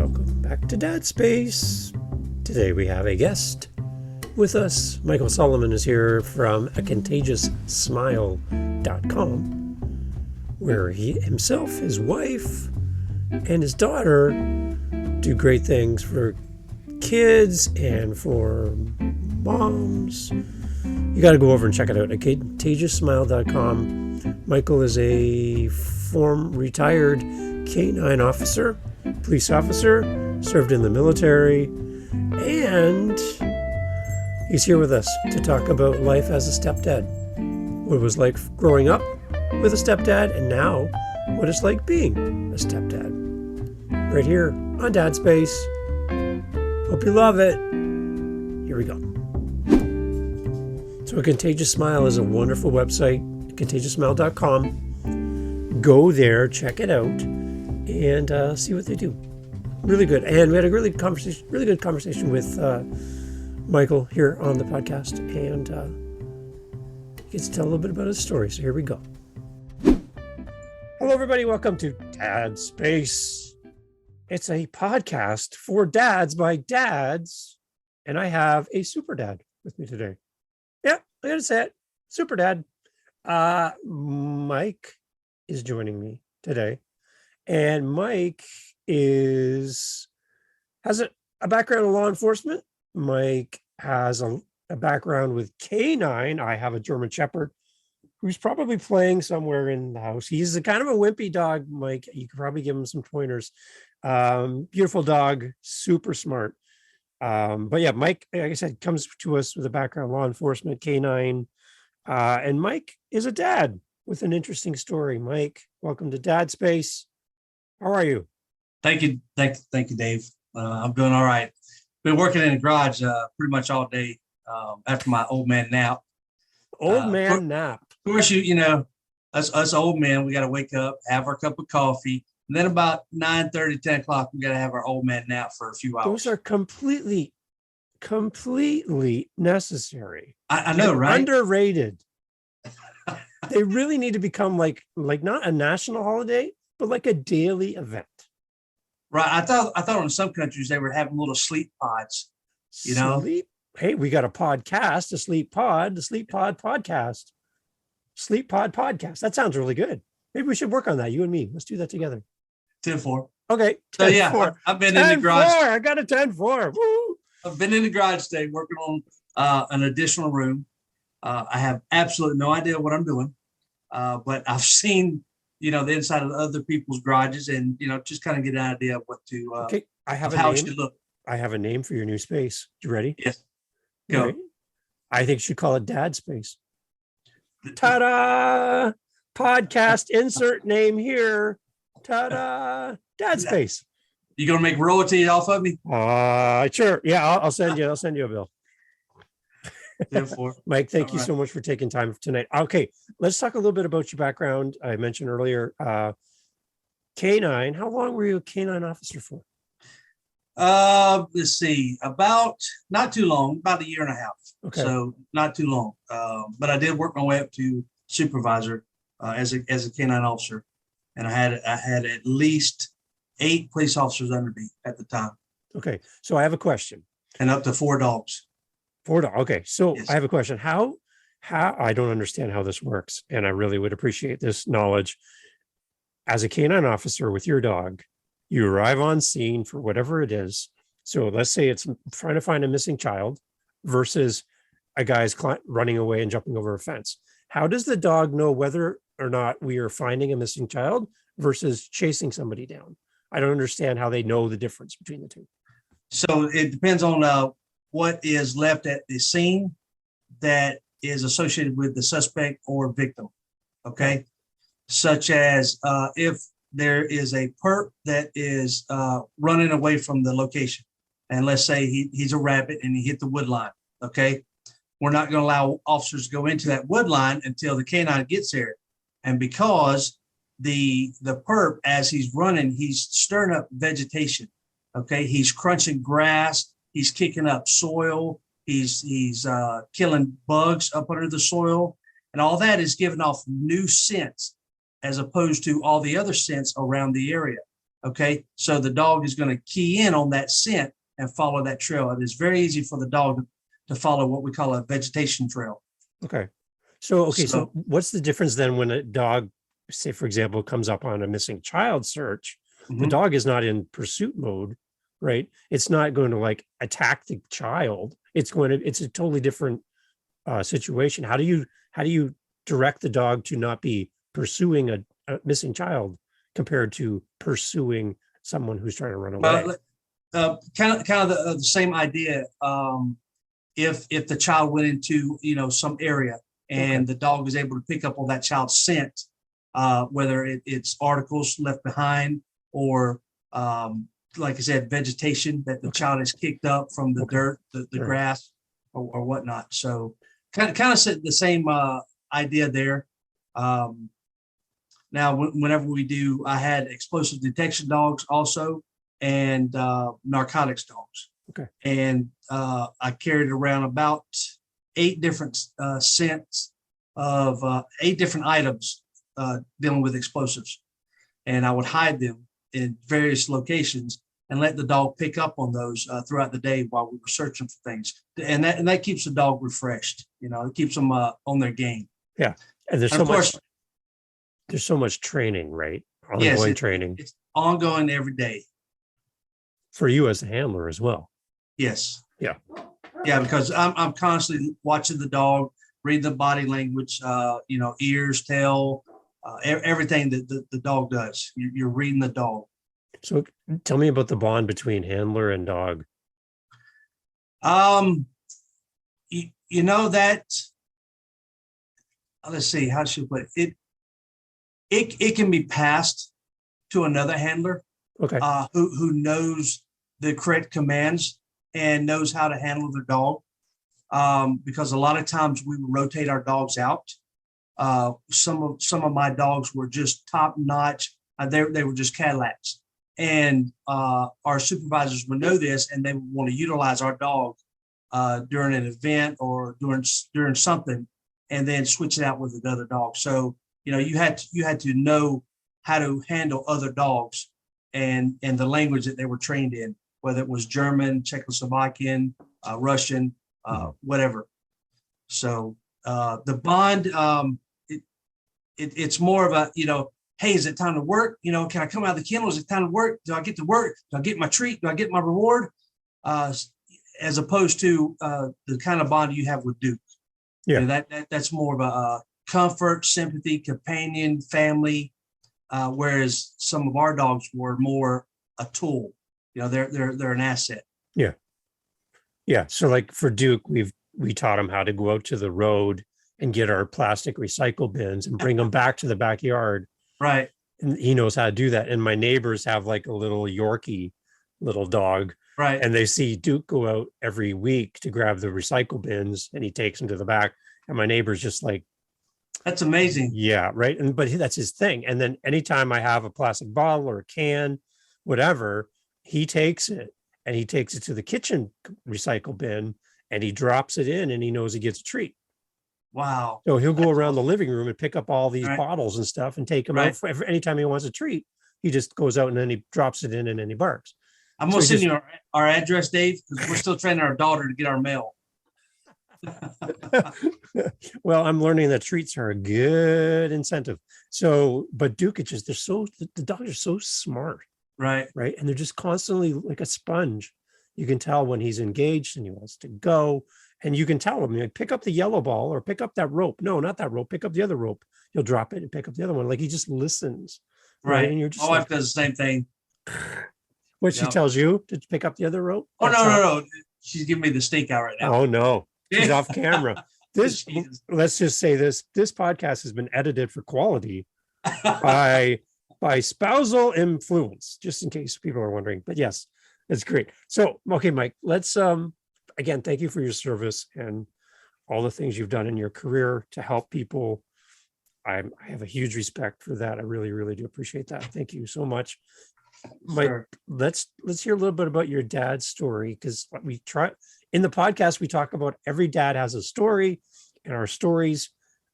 Welcome back to Dad Space. Today we have a guest with us. Michael Solomon is here from ContagiousSmile.com, where he himself, his wife, and his daughter do great things for kids and for moms. You got to go over and check it out at ContagiousSmile.com. Michael is a retired K-9 officer, police officer, served in the military, and he's here with us to talk about life as a stepdad. What it was like growing up with a stepdad, and now what it's like being a stepdad. Right here on Dad Space. Hope you love it. Here we go. So A Contagious Smile is a wonderful website, ContagiousSmile.com. Go there, check it out, and see what they do. Really good. And we had a really good conversation with Michael here on the podcast, and he gets to tell a little bit about his story. So here we go. Hello, everybody. Welcome to Dad Space. It's a podcast for dads by dads, and I have a super dad with me today. Yeah, I gotta say it. Super dad. Mike is joining me today, and Mike has a background in law enforcement. Mike has a background with K9. I have a German Shepherd who's probably playing somewhere in the house. He's a kind of a wimpy dog, Mike. You could probably give him some pointers. Beautiful dog, super smart. But yeah, Mike, like I said, comes to us with a background in law enforcement, K9. And Mike is a dad with an interesting story. Mike, welcome to Dad Space. How are you? Thank you, Dave. I'm doing all right. Been working in the garage pretty much all day after my old man nap. Nap. Of course, you know, us old men, we got to wake up, have our cup of coffee, and then about 9:30, 10 o'clock, we got to have our old man nap for a few hours. Those are completely necessary. I know, right? Underrated. They really need to become like not a national holiday, but like a daily event. Right. I thought in some countries they were having little sleep pods, you know. Hey, we got a podcast, the Sleep Pod podcast. Sleep Pod podcast. That sounds really good. Maybe we should work on that, you and me. Let's do that together. 10-4. Okay. 10-4. So yeah, I've been in the garage. I got a 10-4. Woo! I've been in the garage today working on an additional room. I have absolutely no idea what I'm doing, but I've seen, you know, the inside of other people's garages, and you know, just kind of get an idea of what to. Okay, I have how it should look. I have a name for your new space. You ready? Yes. Go. Right. I think you should call it Dad Space. Ta-da! Podcast insert name here. Ta-da! Dad Space. You gonna make royalty off of me? Sure. Yeah, I'll send you a bill. Mike, thank you so much for taking time tonight. Okay, let's talk a little bit about your background. I mentioned earlier, K9. How long were you a K9 officer for? Let's see, about not too long, about a year and a half. Okay. So not too long. But I did work my way up to supervisor as a K9 officer, and I had at least 8 police officers under me at the time. Okay, so I have a question. And up to 4 dogs. 4 dogs. Okay, so Yes. I have a question. How I don't understand how this works, and I really would appreciate this knowledge. As a K9 officer with your dog, you arrive on scene for whatever it is. So let's say it's trying to find a missing child versus a guy's running away and jumping over a fence. How does the dog know whether or not we are finding a missing child versus chasing somebody down? I don't understand how they know the difference between the two. So it depends on what is left at the scene that is associated with the suspect or victim. Okay. Such as if there is a perp that is running away from the location. And let's say he's a rabbit and he hit the wood line. Okay. We're not going to allow officers to go into that wood line until the K9 gets there. And because the perp, as he's running, he's stirring up vegetation. Okay. He's crunching grass. He's kicking up soil. He's killing bugs up under the soil. And all that is giving off new scents as opposed to all the other scents around the area. Okay. So the dog is going to key in on that scent and follow that trail. It is very easy for the dog to follow what we call a vegetation trail. Okay. So, okay. So So what's the difference then when a dog, say, for example, comes up on a missing child search? The mhm. dog is not in pursuit mode, right? It's not going to like attack the child. It's a totally different situation. How do you direct the dog to not be pursuing a missing child compared to pursuing someone who's trying to run away? Well, kind of the same idea. If the child went into some area Okay. and the dog is able to pick up on that child's scent, whether it's articles left behind or like I said, vegetation that the Okay. child has kicked up from the Okay. dirt, the All right. grass, or whatnot. So kind of the same idea there. Um, Now, whenever we do, I had explosive detection dogs also, and narcotics dogs. Okay. And I carried around about 8 different scents of 8 different items dealing with explosives. And I would hide them in various locations and let the dog pick up on those throughout the day while we were searching for things. And that keeps the dog refreshed. It keeps them on their game. Yeah. And And of course, there's so much training, right? yes, Ongoing training it's ongoing every day. for you as a handler as well. Yes. Yeah. Yeah, because I'm constantly watching the dog, reading the body language, ears, tail, everything that the dog does. You're reading the dog. So tell me about the bond between handler and dog. Um, that. Let's see, how should I put it? It can be passed to another handler Okay. who knows the correct commands and knows how to handle their dog. Because a lot of times we would rotate our dogs out. Some of my dogs were just top notch. They were just Cadillacs, and our supervisors would know this, and they would want to utilize our dog during an event or during something, and then switch it out with another dog. So you had to know how to handle other dogs and the language that they were trained in, whether it was German, Czechoslovakian, Russian, whatever. So the bond, it's more of a, hey, is it time to work? Can I come out of the kennel? Is it time to work? Do I get to work? Do I get my treat? Do I get my reward? As opposed to the kind of bond you have with Duke. Yeah. That's more of a comfort, sympathy, companion, family. Whereas some of our dogs were more a tool. They're an asset. Yeah. Yeah. So like for Duke, we taught him how to go out to the road and get our plastic recycle bins and bring them back to the backyard. Right. And he knows how to do that. And my neighbors have like a little Yorkie little dog. Right. And they see Duke go out every week to grab the recycle bins and he takes them to the back. And my neighbor's just like, that's amazing. Yeah. Right. But that's his thing. And then anytime I have a plastic bottle or a can, whatever, he takes it and he takes it to the kitchen recycle bin and he drops it in and he knows he gets a treat. Wow. So he'll go around the living room and pick up all these Right. bottles and stuff and take them Right. out for anytime he wants a treat. He just goes out and then he drops it in and then he barks. I'm going to send you our address, Dave, because we're still training our daughter to get our mail. Well, I'm learning that treats are a good incentive. So, but Duke, it's just, the dogs are so smart. Right. Right. And they're just constantly like a sponge. You can tell when he's engaged and he wants to go. And you can tell him, like, pick up the yellow ball or pick up that rope. No, not that rope. Pick up the other rope. He'll drop it and pick up the other one. Like he just listens. Right. And you're just my wife does the same thing. What she tells you to pick up the other rope? Oh, no. She's giving me the stink eye right now. Oh, no. She's off camera. Let's just say this podcast has been edited for quality by spousal influence, just in case people are wondering. But yes, that's great. So, okay, Mike, let's again, thank you for your service and all the things you've done in your career to help people. I have a huge respect for that. I really, really do appreciate that. Thank you so much. Mike, Sure. let's hear a little bit about your dad's story, because we try in the podcast, we talk about every dad has a story, and our stories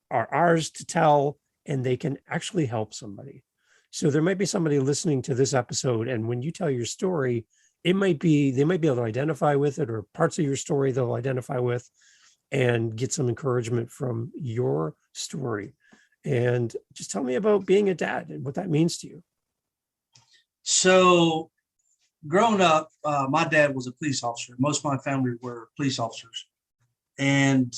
are ours to tell, and they can actually help somebody. So there might be somebody listening to this episode, and when you tell your story, they might be able to identify with it, or parts of your story they'll identify with, and get some encouragement from your story. And just tell me about being a dad and what that means to you. So growing up, my dad was a police officer. Most of my family were police officers. And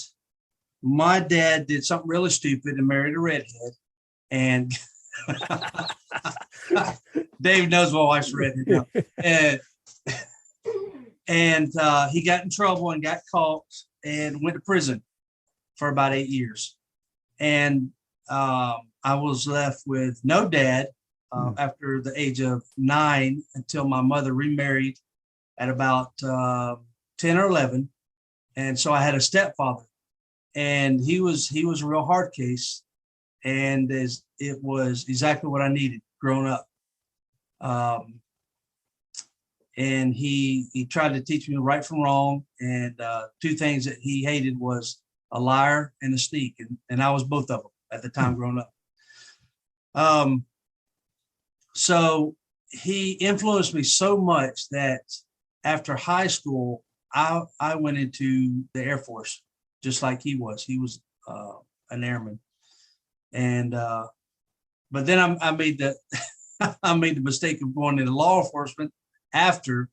my dad did something really stupid and married a redhead. And Dave knows my wife's redhead now. And he got in trouble and got caught and went to prison for about 8 years. And I was left with no dad after the age of 9 until my mother remarried at about 10 or 11. And so I had a stepfather, and he was a real hard case. And it was exactly what I needed growing up. And he tried to teach me right from wrong. And two things that he hated was a liar and a sneak. And I was both of them at the time growing up. So he influenced me so much that after high school, I went into the Air Force, just like he was. He was an airman. And but then I made the I made the mistake of going into law enforcement after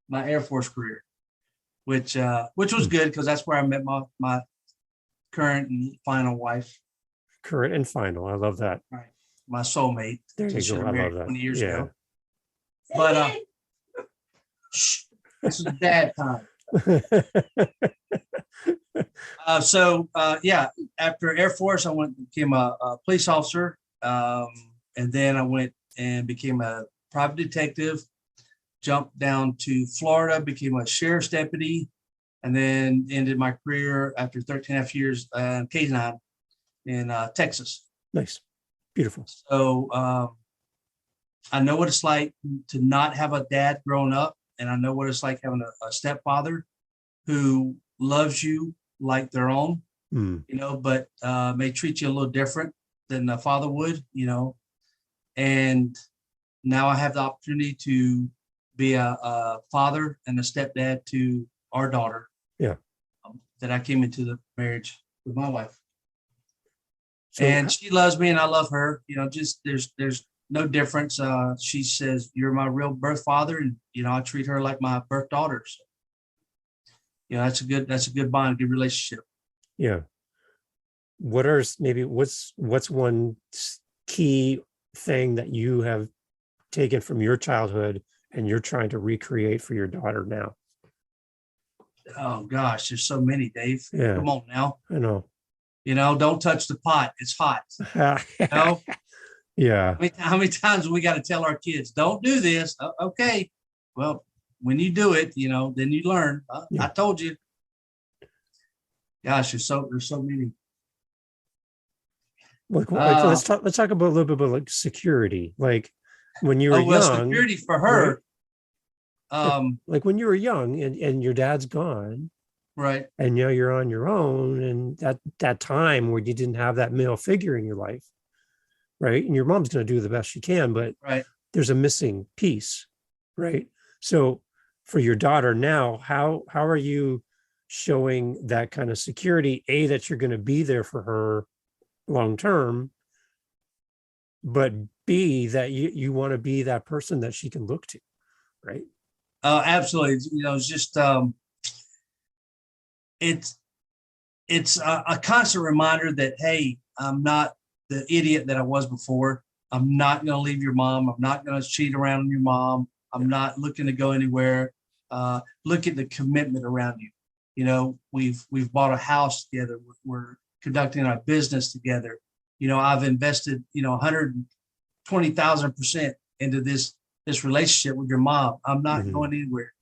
my Air Force career, which was good because that's where I met my current and final wife. Current and final. I love that. Right. My soulmate. There you go. I love that. 20 years ago. But this is dad time. Yeah, after Air Force, I went and became a police officer. And then I went and became a private detective, jumped down to Florida, became a sheriff's deputy, and then ended my career after 13 and a half years in K9 in Texas. Nice. Beautiful. So I know what it's like to not have a dad growing up, and I know what it's like having a stepfather who loves you like their own, but may treat you a little different than a father would, and now I have the opportunity to be a father and a stepdad to our daughter. Yeah. That I came into the marriage with my wife. So, and she loves me and I love her, just there's no difference. She says, you're my real birth father. And, I treat her like my birth daughter. So, that's a good bond, good relationship. Yeah. What's one key thing that you have taken from your childhood and you're trying to recreate for your daughter now? Oh gosh, there's so many, Dave. Yeah. Come on now. I know. Don't touch the pot. It's hot. Yeah. How many times have we got to tell our kids, don't do this? Okay. Well, when you do it, then you learn. I told you. Gosh, there's so many. Let's talk about a little bit about like security. Like when you were young. Security for her. Right? Like when you were young and your dad's gone. Right. And now you're on your own, and that time where you didn't have that male figure in your life, right? And your mom's going to do the best she can, but there's a missing piece, right? So for your daughter now, how are you showing that kind of security? A, that you're going to be there for her long term, but B, that you want to be that person that she can look to, right? Absolutely. It's just it's a constant reminder that, hey, I'm not the idiot that I was before. I'm not going to leave your mom. I'm not going to cheat around on your mom. I'm not looking to go anywhere. Look at the commitment around you. We've bought a house together. We're conducting our business together. I've invested, 120,000% into this relationship with your mom. I'm not going anywhere.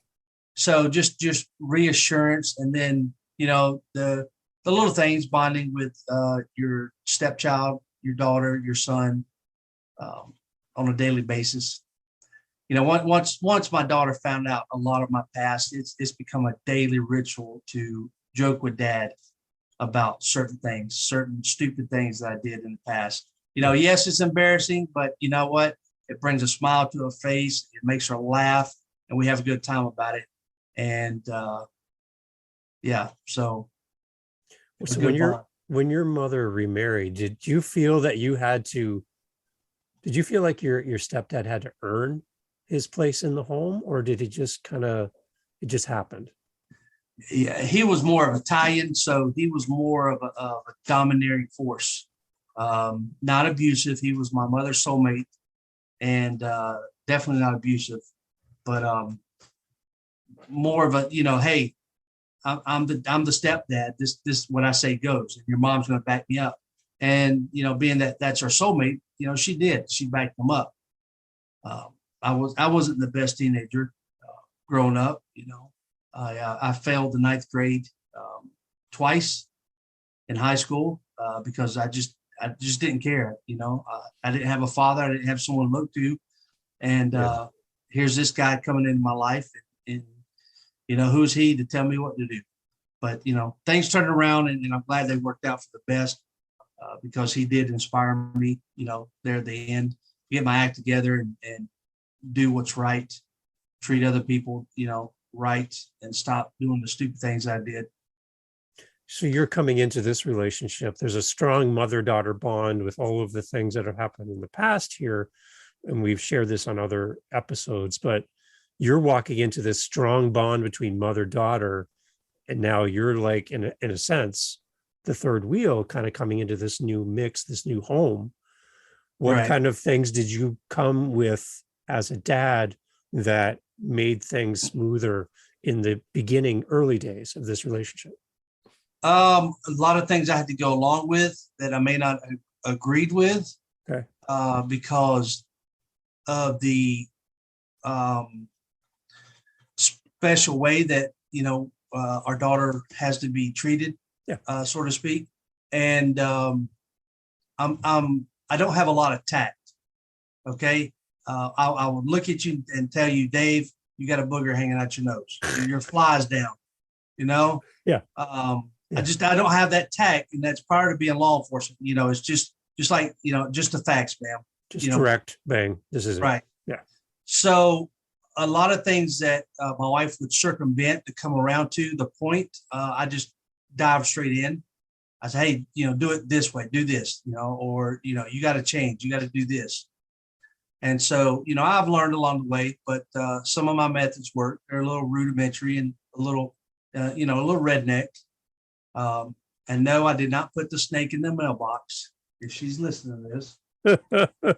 So just reassurance, and then the little things, bonding with your stepchild, your daughter, your son, on a daily basis. Once my daughter found out a lot of my past, it's become a daily ritual to joke with dad about certain things, certain stupid things that I did in the past. Yes, it's embarrassing, but you know what? It brings a smile to her face. It makes her laugh, and we have a good time about it. And yeah, so a So good bond. when your mother remarried, did you feel that you had to, did you feel like your stepdad had to earn his place in the home, or did he just kind of, it just happened? Yeah, he was more of Italian, so he was more of a domineering force. Not abusive. He was my mother's soulmate, and definitely not abusive, but more of a, hey, I'm the stepdad. This what I say goes, and your mom's going to back me up. And being that that's her soulmate, she backed him up. Um, I wasn't the best teenager growing up. I failed the ninth grade twice in high school because I just didn't care. I didn't have a father. I didn't have someone to look to, and Yeah. here's this guy coming into my life, and who's he to tell me what to do? But things turned around, and I'm glad they worked out for the best because he did inspire me. There at the end, get my act together and do what's right, treat other people, right, and stop doing the stupid things I did. So you're coming into this relationship. There's a strong mother-daughter bond with all of the things that have happened in the past here, and we've shared this on other episodes, but you're walking into this strong bond between mother-daughter, and now you're like, in a sense, the third wheel kind of coming into this new mix, this new home. What Right. kind of things did you come with as a dad that made things smoother in the beginning, early days of this relationship? A lot of things I had to go along with that I may not have agreed with Okay. because of the um, special way that our daughter has to be treated, Yeah. so to speak. And I don't have a lot of tact. Okay, I would look at you and tell you, Dave, you got a booger hanging out your nose. Your fly's down. Yeah. I don't have that tact, and that's prior to being law enforcement. It's just like just the facts, ma'am. Just direct, bang, this is it. Right. Yeah. So a lot of things that my wife would circumvent to come around to the point, I just dive straight in. I say, hey, do it this way, do this, or you got to change, you got to do this. And so, I've learned along the way, but some of my methods work. They're a little rudimentary and a little redneck. And no, I did not put the snake in the mailbox. If she's listening to this, We're not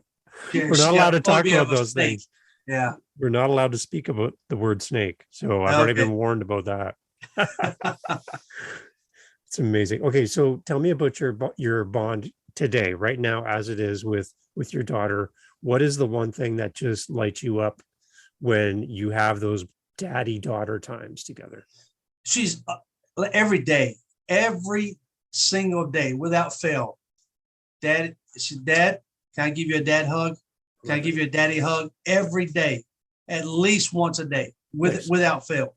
she allowed got a to talk phobia about of a those snake. things. Yeah. We're not allowed to speak about the word snake. So I've already been Okay. warned about that. It's amazing. Okay, so tell me about your bond today, right now, as it is with your daughter. What is the one thing that just lights you up when you have those daddy-daughter times together? She's every single day without fail. Dad, Dad, can I give you a dad hug? Can I give you a daddy hug every day, at least once a day, Nice. without fail.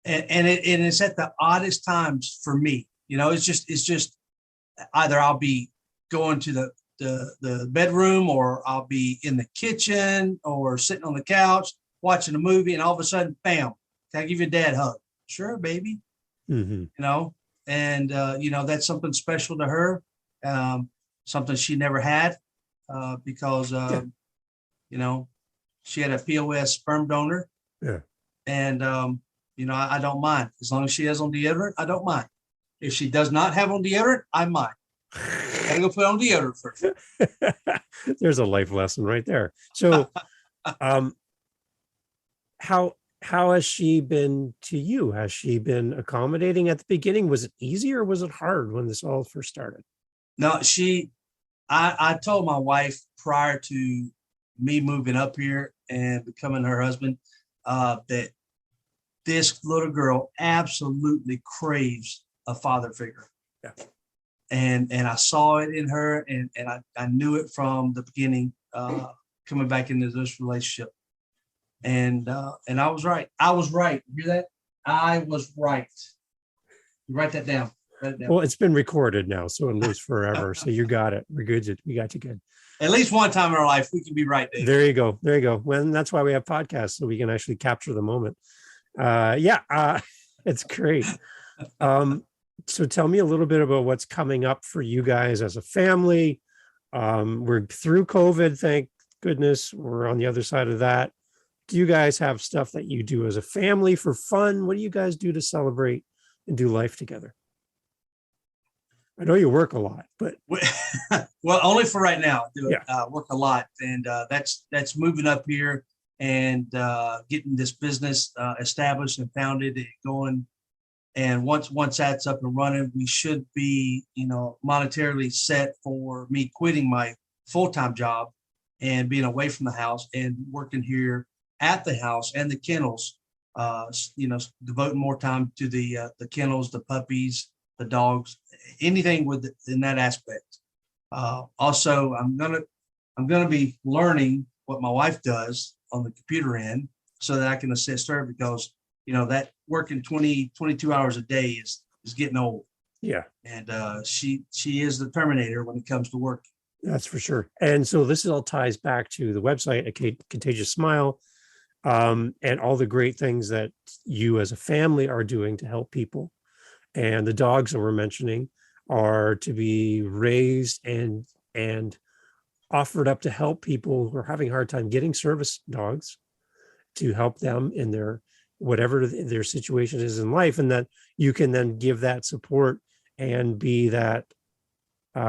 And it's at the oddest times for me. It's just either I'll be going to the bedroom, or I'll be in the kitchen, or sitting on the couch watching a movie, and all of a sudden, bam, can I give you a dad hug? Sure, baby. Mm-hmm. And that's something special to her, something she never had because she had a POS sperm donor. Yeah. And I don't mind as long as she has on deodorant. I don't mind. If she does not have on deodorant, I mind. Gotta go put on deodorant first. There's a life lesson right there. So how has she been to you? Has she been accommodating at the beginning? Was it easy or was it hard when this all first started? No, I told my wife prior to me moving up here and becoming her husband that this little girl absolutely craves a father figure. Yeah. And I saw it in her, and I knew it from the beginning, coming back into this relationship. And I was right. I was right. You hear that? I was right. You write that down. Write it down. Well, it's been recorded now, so it lives forever. So you got it. We're good. We got you good. At least one time in our life, we can be right, Dave. There you go. There you go. Well, and that's why we have podcasts, so we can actually capture the moment. It's great. So tell me a little bit about what's coming up for you guys as a family. We're through COVID, thank goodness. We're on the other side of that. Do you guys have stuff that you do as a family for fun? What do you guys do to celebrate and do life together? I know you work a lot, but well, only for right now. Yeah. Work a lot, and that's moving up here and getting this business established and founded and going. And once that's up and running, we should be, monetarily set for me quitting my full-time job and being away from the house and working here at the house and the kennels. Devoting more time to the kennels, the puppies, the dogs, anything in that aspect. Also, I'm gonna be learning what my wife does on the computer end so that I can assist her, because that working 22 hours a day is getting old. Yeah. And she is the Terminator when it comes to work. That's for sure. And so this all ties back to the website, Contagious Smile, and all the great things that you as a family are doing to help people. And the dogs that we're mentioning are to be raised and offered up to help people who are having a hard time getting service dogs, to help them in their whatever their situation is in life, and that you can then give that support and be that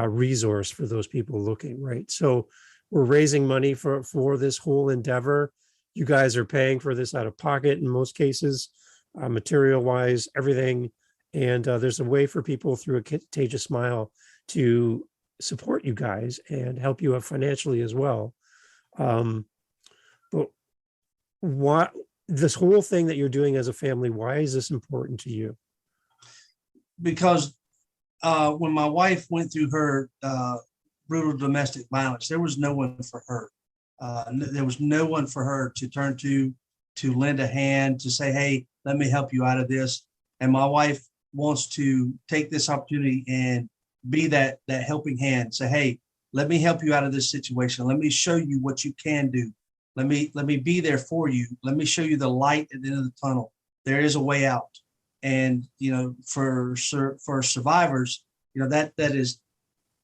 resource for those people looking, right? So we're raising money for this whole endeavor. You guys are paying for this out of pocket in most cases, material wise, everything. And there's a way for people through a Contagious Smile to support you guys and help you out financially as well. But what this whole thing that you're doing as a family, why is this important to you? Because when my wife went through her brutal domestic violence, there was no one for her. There was no one for her to turn to lend a hand, to say, hey, let me help you out of this. And my wife wants to take this opportunity and be that helping hand. Say, hey, let me help you out of this situation. Let me show you what you can do. Let me be there for you. Let me show you the light at the end of the tunnel. There is a way out. And for survivors, that is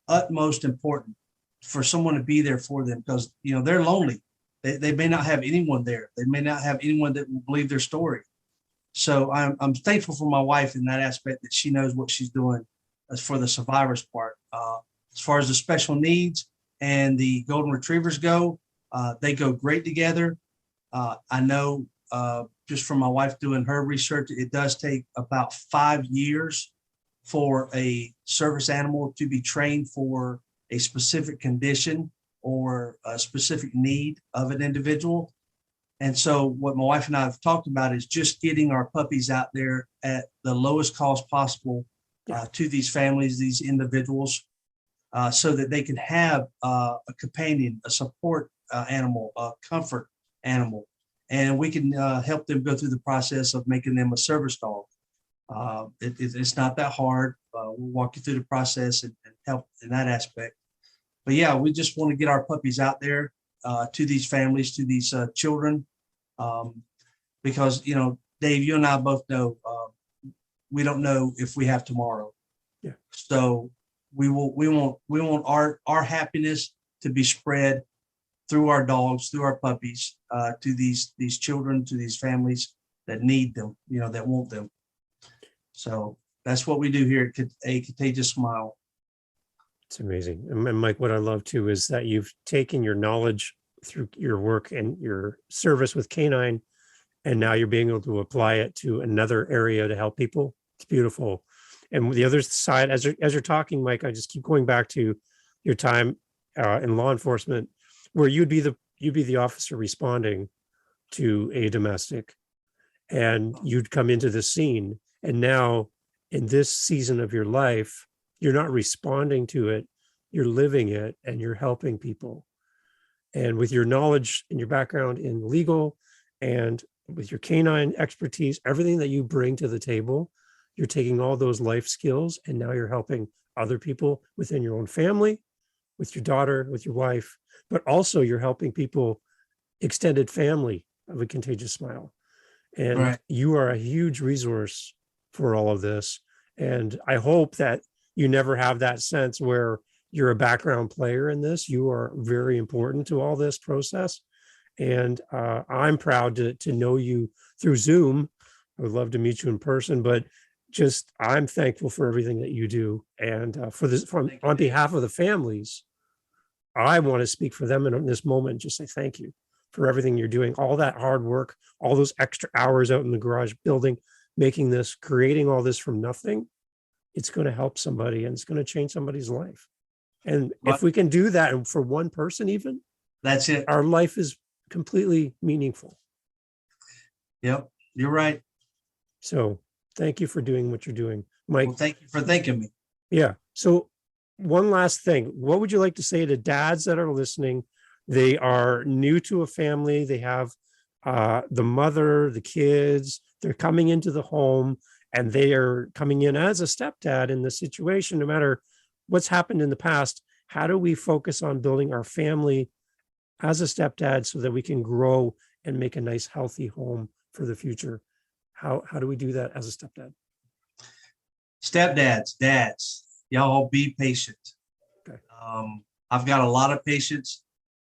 utmost important, for someone to be there for them, because they're lonely. They may not have anyone there. They may not have anyone that will believe their story. So I'm thankful for my wife in that aspect, that she knows what she's doing as for the survivors part. As far as the special needs and the golden retrievers go, they go great together. I know just from my wife doing her research, it does take about 5 years for a service animal to be trained for a specific condition or a specific need of an individual. And so what my wife and I have talked about is just getting our puppies out there at the lowest cost possible to these families, these individuals, so that they can have a companion, a support animal, a comfort animal, and we can help them go through the process of making them a service dog. It's not that hard. We'll walk you through the process and help in that aspect. But yeah, we just want to get our puppies out there to these families, to these children, because Dave, you and I both know we don't know if we have tomorrow. Yeah. So we want our happiness to be spread through our dogs, through our puppies, to these children, to these families that need them, that want them. So that's what we do here at A Contagious Smile. It's amazing. And Mike, what I love too is that you've taken your knowledge through your work and your service with Canine, and now you're being able to apply it to another area to help people. It's beautiful. And the other side, as you're talking, Mike, I just keep going back to your time in law enforcement, where you'd be the officer responding to a domestic, and you'd come into the scene. And now in this season of your life, you're not responding to it, you're living it, and you're helping people. And with your knowledge and your background in legal and with your canine expertise, everything that you bring to the table, you're taking all those life skills and now you're helping other people within your own family, with your daughter, with your wife, but also you're helping people, extended family of a Contagious Smile. And Right. you are a huge resource for all of this. And I hope that you never have that sense where you're a background player in this. You are very important to all this process. And I'm proud to know you through Zoom. I would love to meet you in person, but just I'm thankful for everything that you do. And for this, on behalf of the families, I want to speak for them in this moment and just say thank you for everything you're doing, all that hard work, all those extra hours out in the garage building, making this, creating all this from nothing. It's going to help somebody and it's going to change somebody's life. And if we can do that, and for one person even, that's it. Our life is completely meaningful. Yep, you're right. So thank you for doing what you're doing, Mike. Well, thank you for thanking me. Yeah. So one last thing, what would you like to say to dads that are listening? They are new to a family. They have the mother, the kids, they're coming into the home and they are coming in as a stepdad in the situation, no matter what's happened in the past. How do we focus on building our family as a stepdad so that we can grow and make a nice, healthy home for the future? How do we do that as a stepdad? Stepdads, dads, y'all be patient. Okay. I've got a lot of patience,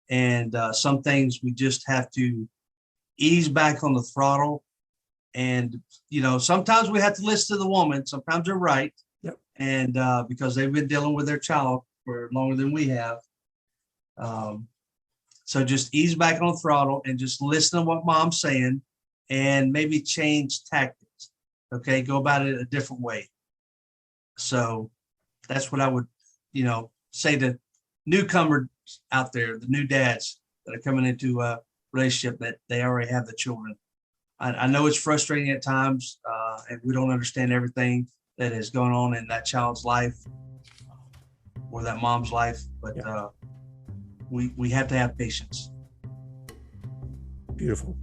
and some things we just have to ease back on the throttle. And, you know, sometimes we have to listen to the woman. Sometimes they're right. Yep. And because they've been dealing with their child for longer than we have. So just ease back on the throttle and just listen to what mom's saying and maybe change tactics. Okay. Go about it a different way. So that's what I would, say to newcomers out there, the new dads that are coming into a relationship that they already have the children. I know it's frustrating at times, and we don't understand everything that is going on in that child's life or that mom's life, but we have to have patience. Beautiful.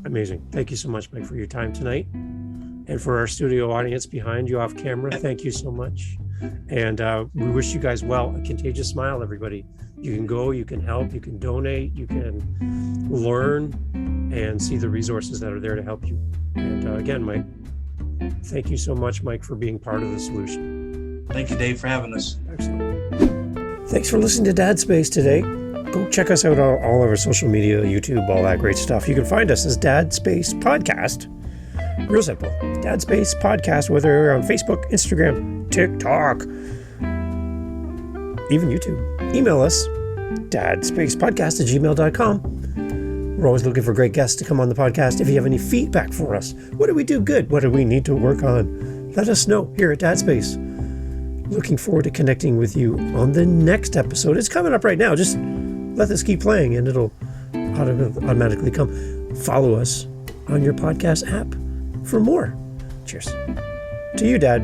Amazing. Thank you so much, Mike, for your time tonight. And for our studio audience behind you off camera, thank you so much. And we wish you guys well. A Contagious Smile, everybody. You can go, you can help, you can donate, you can learn and see the resources that are there to help you. And again, Mike, thank you so much, Mike, for being part of the solution. Thank you, Dave, for having us. Excellent. Thanks for listening to Dad Space today. Go check us out on all of our social media, YouTube, all that great stuff. You can find us as Dad Space Podcast. Real simple. Dad Space Podcast, whether you're on Facebook, Instagram, TikTok, even YouTube. Email us, dadspacepodcast@gmail.com. We're always looking for great guests to come on the podcast. If you have any feedback for us, what do we do good? What do we need to work on? Let us know here at Dad Space. Looking forward to connecting with you on the next episode. It's coming up right now. Just let this keep playing and it'll automatically come. Follow us on your podcast app for more. Cheers. To you, Dad.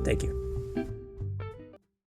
Thank you.